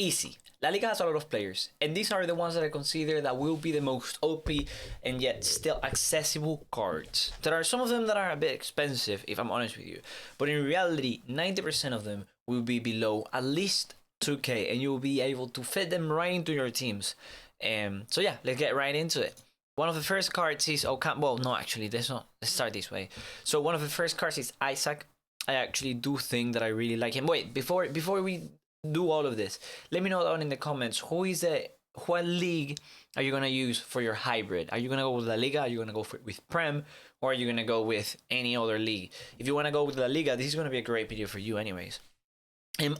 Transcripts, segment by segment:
easy. La Liga has a lot of players, and these are the ones that I consider that will be the most OP and yet still accessible cards. There are some of them that are a bit expensive, if I'm honest with you, but in reality, 90% of them will be below at least 2k, and you will be able to fit them right into your teams. So yeah, let's get right into it. One of the first cards is well, no, actually, let's start this way. So one of the first cards is Isaac. I actually do think that I really like him. Wait, before we do all of this, let me know down in the comments what league are you gonna use for your hybrid. Are you gonna go with La Liga? Are you gonna go with Prem? Or are you gonna go with any other league? If you wanna go with La Liga, this is gonna be a great video for you anyways.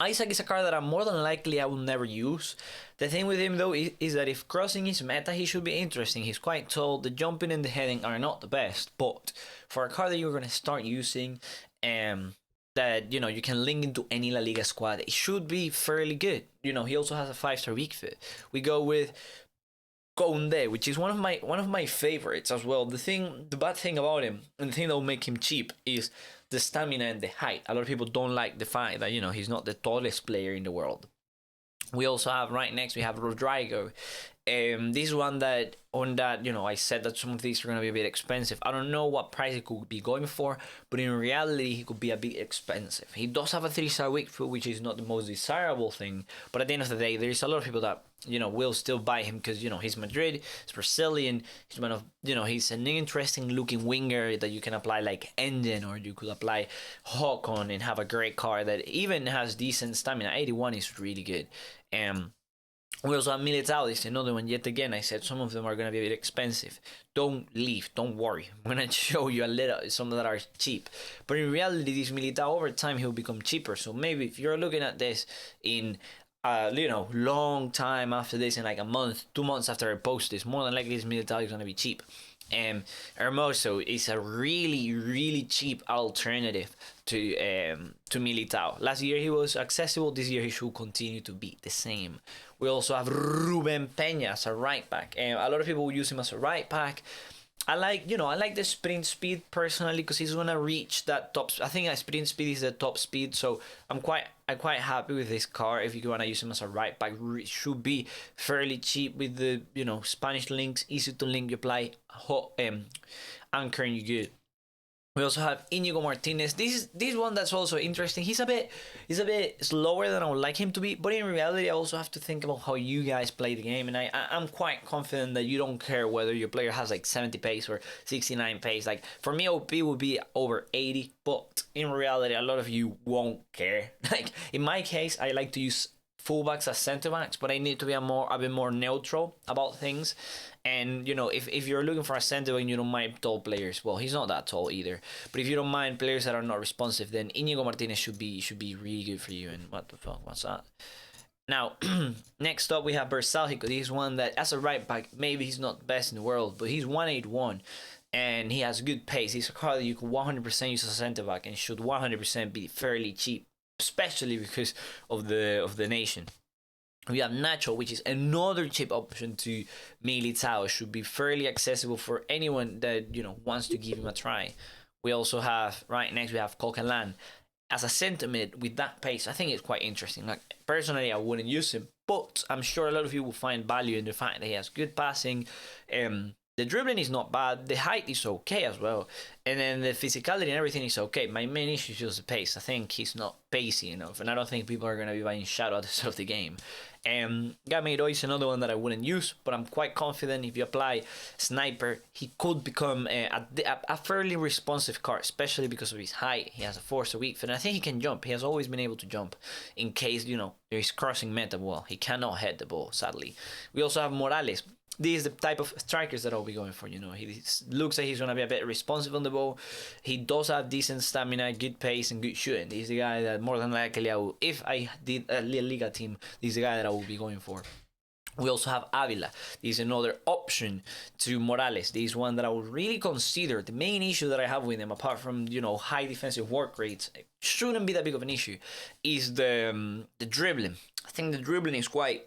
Isaac is a card that I will never use. The thing with him though is that if crossing is meta, he should be interesting. He's quite tall, the jumping and the heading are not the best, but for a card that you're gonna start using, that you can link into any La Liga squad, it should be fairly good. He also has a 5-star weak fit. We go with Conde, which is one of my favorites as well. The bad thing about him, and the thing that will make him cheap, is the stamina and the height. A lot of people don't like the fact that he's not the tallest player in the world. We also have right next we have Rodrigo. This one that I said that some of these are gonna be a bit expensive. I don't know what price it could be going for, but in reality he could be a bit expensive. He does have a 3-star weak foot, which is not the most desirable thing, but at the end of the day there's a lot of people that will still buy him because he's Madrid, he's Brazilian, he's one of he's an interesting looking winger that you can apply like Engine, or you could apply Hawk on and have a great card that even has decent stamina. 81 is really good. We also have Militao. This is another one. Yet again, I said some of them are going to be a bit expensive. Don't leave. Don't worry. I'm going to show you some that are cheap. But in reality, this Militao, over time, he'll become cheaper. So maybe if you're looking at this in long time after this, in like a month, 2 months after I post this, more than likely this Militao is going to be cheap. Hermoso is a really, really cheap alternative to Militao. Last year he was accessible. This year he should continue to be the same. We also have Ruben Peña as a right back. A lot of people will use him as a right back. I like the sprint speed personally because he's gonna reach that top. I think sprint speed is the top speed, so I'm quite happy with this card. If you wanna use him as a right back, it should be fairly cheap with the Spanish links, easy to link. You apply anchor and you good. We also have Inigo Martinez. This one that's also interesting. He's a bit slower than I would like him to be, but in reality, I also have to think about how you guys play the game, and I'm quite confident that you don't care whether your player has like 70 pace or 69 pace. Like for me, OP would be over 80, but in reality, a lot of you won't care. Like in my case, I like to use fullbacks as center backs, but I need to be a bit more neutral about things. And if you're looking for a center back and you don't mind tall players, well, he's not that tall either. But if you don't mind players that are not responsive, then Inigo Martinez should be really good for you. And what the fuck, what's that? Now, next up we have Bersaljic. He's one that as a right back, maybe he's not the best in the world, but he's 181. And he has good pace. He's a card that you can 100% use as a center back and should 100% be fairly cheap, especially because of the nation. We have Nacho, which is another cheap option to Militao. It should be fairly accessible for anyone that wants to give him a try. We also have right next we have Coquelin as a center mid with that pace. I think it's quite interesting. Like personally, I wouldn't use him, but I'm sure a lot of you will find value in the fact that he has good passing. The dribbling is not bad. The height is okay as well. And then the physicality and everything is okay. My main issue is just the pace. I think he's not pacey enough. And I don't think people are going to be buying Shadow at the start of the game. Gameiro is another one that I wouldn't use. But I'm quite confident if you apply Sniper, he could become a fairly responsive card. Especially because of his height. He has a 4-star weak foot. And I think he can jump. He has always been able to jump. In case, there's crossing meta. Well, he cannot head the ball, sadly. We also have Morales. This is the type of strikers that I'll be going for. He looks like he's going to be a bit responsive on the ball. He does have decent stamina, good pace, and good shooting. He's the guy that more than likely if I did a Liga team, this is the guy that I will be going for. We also have Avila. This is another option to Morales. This is one that I would really consider. The main issue that I have with him, apart from high defensive work rates, shouldn't be that big of an issue, is the dribbling. I think the dribbling is quite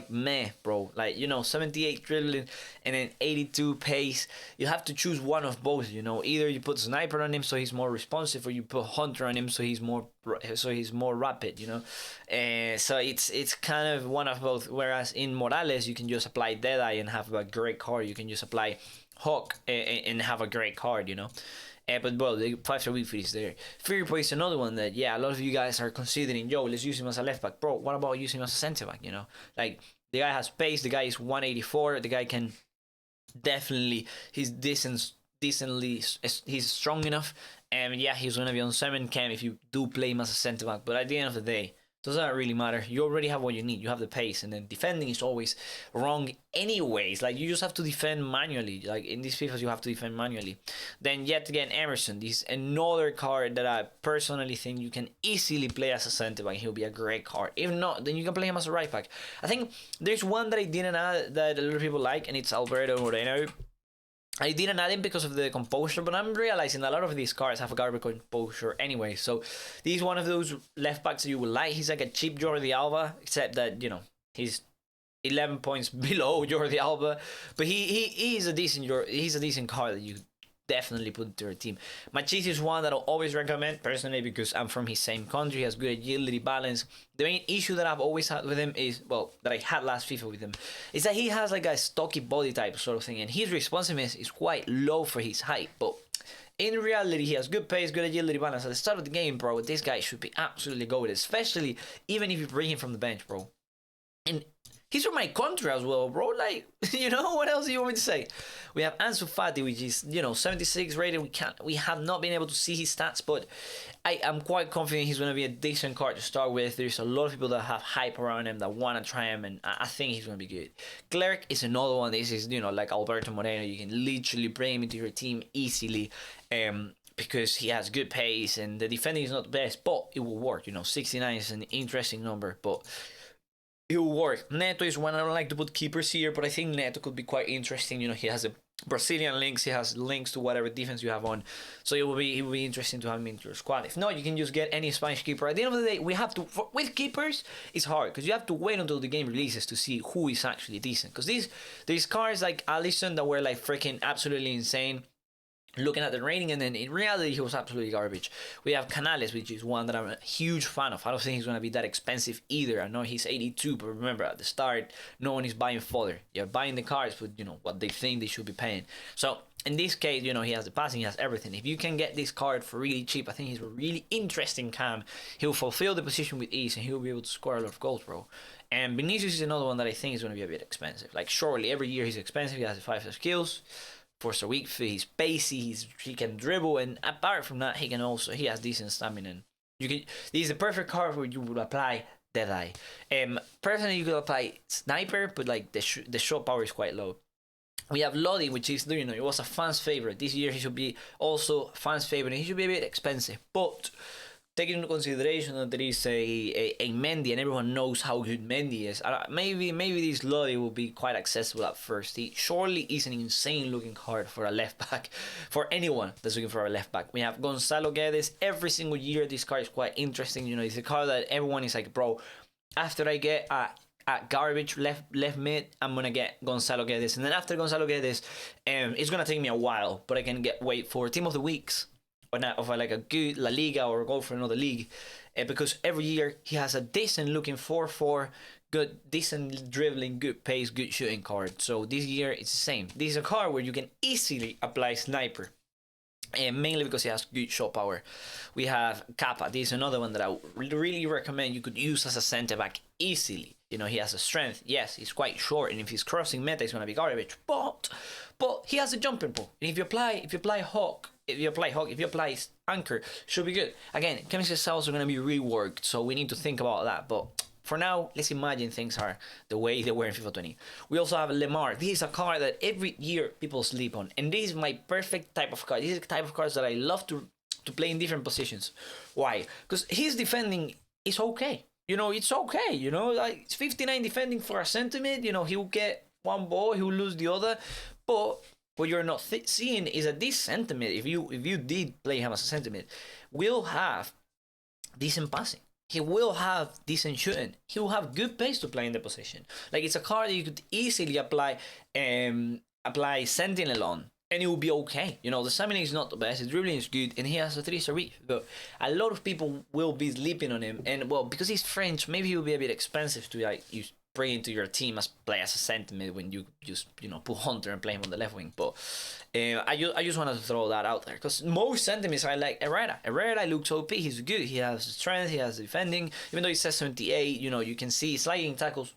meh, bro. Like, 78 dribbling and then 82 pace. You have to choose one of both. Either you put sniper on him so he's more responsive, or you put hunter on him so he's more rapid. So it's kind of one of both. Whereas in Morales you can just apply Deadeye and have a great card. You can just apply Hawk and have a great card. But well, the 5-star weak foot is there. Fury Boy is another one that, a lot of you guys are considering, let's use him as a left back. Bro, what about using him as a centre back, Like, the guy has pace, the guy is 184, the guy can definitely, he's strong enough. And he's going to be on 7 cam if you do play him as a centre back. But at the end of the day, doesn't really matter. You already have what you need. You have the pace, and then defending is always wrong anyways. Like, you just have to defend manually. Like, in these FIFAs, you have to defend manually. Then, yet again, Emerson. This is another card that I personally think you can easily play as a centre back. He'll be a great card. If not, then you can play him as a right back. I think there's one that I didn't add that a lot of people like, and it's Alberto Moreno. I didn't add him because of the composure, but I'm realizing a lot of these cards have a garbage composure anyway. So this is one of those left backs that you would like. He's like a cheap Jordi Alba, except that, he's 11 points below Jordi Alba. But he's a decent card that you definitely put into your team. Machis is one that I'll always recommend personally because I'm from his same country. He has good agility, balance. The main issue that I've always had with him is, that I had last FIFA with him, is that he has like a stocky body type sort of thing, and his responsiveness is quite low for his height. But in reality, he has good pace, good agility, balance. At the start of the game, bro, this guy should be absolutely goated, especially even if you bring him from the bench, bro. And he's from my country as well, bro. Like, what else do you want me to say? We have Ansu Fati, which is, 76 rated. We have not been able to see his stats, but I am quite confident he's going to be a decent card to start with. There's a lot of people that have hype around him that want to try him, and I think he's going to be good. Cleric is another one. This is, like Alberto Moreno. You can literally bring him into your team easily. Because he has good pace and the defending is not the best, but it will work. 69 is an interesting number, but it will work. Neto is one. I don't like to put keepers here, but I think Neto could be quite interesting. He has a Brazilian links. He has links to whatever defense you have on, so it will be interesting to have him into your squad. If not, you can just get any Spanish keeper. At the end of the day, we have to with keepers. It's hard because you have to wait until the game releases to see who is actually decent. Because these cards like Alisson that were like freaking absolutely insane, looking at the rating, and then in reality he was absolutely garbage. We have Canales, which is one that I'm a huge fan of. I don't think he's going to be that expensive either. I know he's 82, but remember at the start no one is buying fodder. You're buying the cards with what they think they should be paying. So in this case, he has the passing, he has everything. If you can get this card for really cheap, I think he's a really interesting cam. He'll fulfill the position with ease and he'll be able to score a lot of goals, bro. And Vinicius is another one that I think is going to be a bit expensive. Like, surely every year he's expensive. He has the 5-star skills, 4-star weak foot, he's pacey, he can dribble, and apart from that, he has decent stamina. This is the perfect card where you would apply Deadeye. Personally, you could apply Sniper, but like the shot power is quite low. We have Lodi, which is, it was a fan's favorite. This year he should be also fan's favorite, and he should be a bit expensive. But taking into consideration that there is a Mendy, and everyone knows how good Mendy is, maybe this Lodi will be quite accessible at first. He surely is an insane looking card for a left back, for anyone that's looking for a left back. We have Gonzalo Guedes. Every single year this card is quite interesting. It's a card that everyone is like, bro, after I get a garbage left mid, I'm gonna get Gonzalo Guedes, and then after Gonzalo Guedes, it's gonna take me a while, but I can wait for Team of the Weeks, or not, of like a good La Liga, or go for another league, because every year he has a decent looking 4-4, good, decent dribbling, good pace, good shooting card. So this year it's the same. This is a card where you can easily apply Sniper, and mainly because he has good shot power. We have CAPA. This is another one that I would really recommend you could use as a centre back easily. He has a strength. Yes, he's quite short, and if he's crossing meta, he's gonna be garbage. But he has a jumping pull. And if you apply Hawk, if you apply Anchor, should be good. Again, chemistry cells are gonna be reworked, so we need to think about that. But for now, let's imagine things are the way they were in FIFA 20. We also have Lemar. This is a card that every year people sleep on, and this is my perfect type of card. This is the type of cards that I love to play in different positions. Why? Because his defending is okay. It's okay. Like, it's 59 defending for a centimeter. He will get one ball, he will lose the other. But what you're not seeing is that this centimeter, if you did play him as a centimeter, will have decent passing. He will have decent shooting. He will have good pace to play in the position. Like, it's a card that you could easily apply Sentinel on, and it will be okay. You know, the stamina is not the best, his dribbling is good, and he has a 3-star reach. But a lot of people will be sleeping on him, and well, because he's French, maybe he will be a bit expensive to like use bring into your team as play as a sentiment when you just put Hunter and play him on the left wing. But I just wanted to throw that out there because most sentiments I like Herrera. Herrera looks OP. He's good. He has strength. He has defending. Even though he says 78, you can see sliding tackles.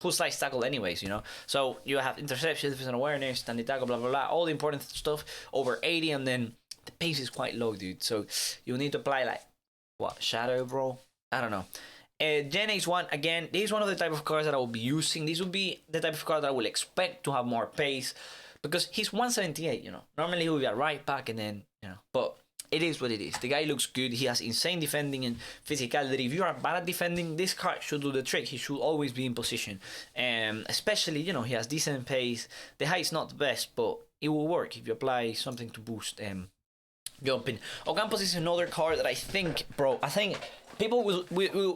Who slides tackle anyways, So you have interception, defense and awareness, standing tackle, blah, blah, blah. All the important stuff over 80, and then the pace is quite low, dude. So you need to apply like, Shadow, bro? I don't know. Gen H1, again, this is one of the type of cards that I will be using. This will be the type of card that I will expect to have more pace because he's 178, Normally he will be a right back and then, but it is what it is. The guy looks good. He has insane defending and physicality. If you are bad at defending, this card should do the trick. He should always be in position. Especially, he has decent pace. The height is not the best, but it will work if you apply something to boost jumping. Ocampos is another card that I think, people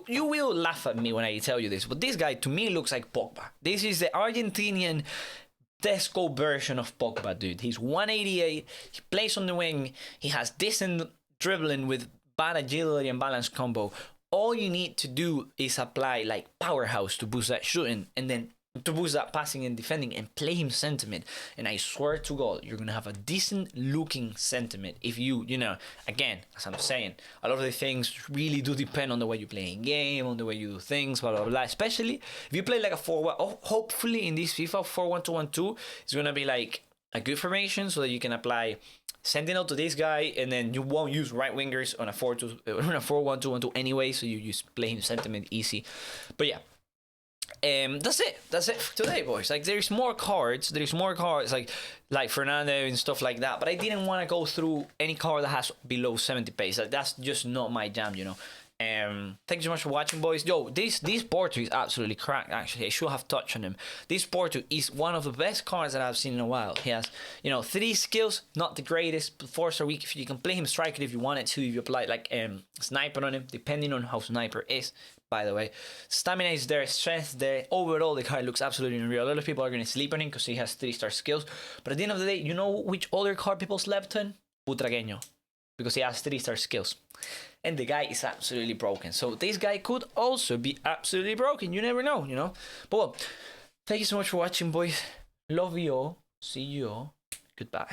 you will laugh at me when I tell you this, but this guy to me looks like Pogba. This is the Argentinian Tesco version of Pogba, dude. He's 188, he plays on the wing, he has decent dribbling with bad agility and balance combo. All you need to do is apply like powerhouse to boost that shooting and then to boost that passing and defending and play him sentiment. And I swear to God, you're going to have a decent looking sentiment if you again, as I'm saying, a lot of the things really do depend on the way you play in game, on the way you do things, blah, blah, blah. Especially if you play like a 4-1, hopefully in this FIFA 4-1-2-1-2, it's going to be like a good formation so that you can apply Sentinel to this guy, and then you won't use right wingers on a 4-1-2-1-2 anyway, so you just play him sentiment easy. But yeah. That's it for today, boys. Like, there's more cards like Fernando and stuff like that, but I didn't want to go through any card that has below 70 pace. Like, that's just not my jam, Thank you so much for watching, boys. Yo, this PORTU is absolutely cracked. Actually, I should have touched on him. This PORTU is one of the best cards that I've seen in a while. He has 3 skills, not the greatest, but 4-star weak. If you can play him striker if you wanted to, if you apply like sniper on him, depending on how sniper is. By the way, stamina is there, strength there. Overall, the card looks absolutely unreal. A lot of people are going to sleep on him because he has 3-star skills. But at the end of the day, you know which other card people slept on? Butragueño, because he has 3-star skills. And the guy is absolutely broken. So this guy could also be absolutely broken. You never know, But well, thank you so much for watching, boys. Love you all. See you all. Goodbye.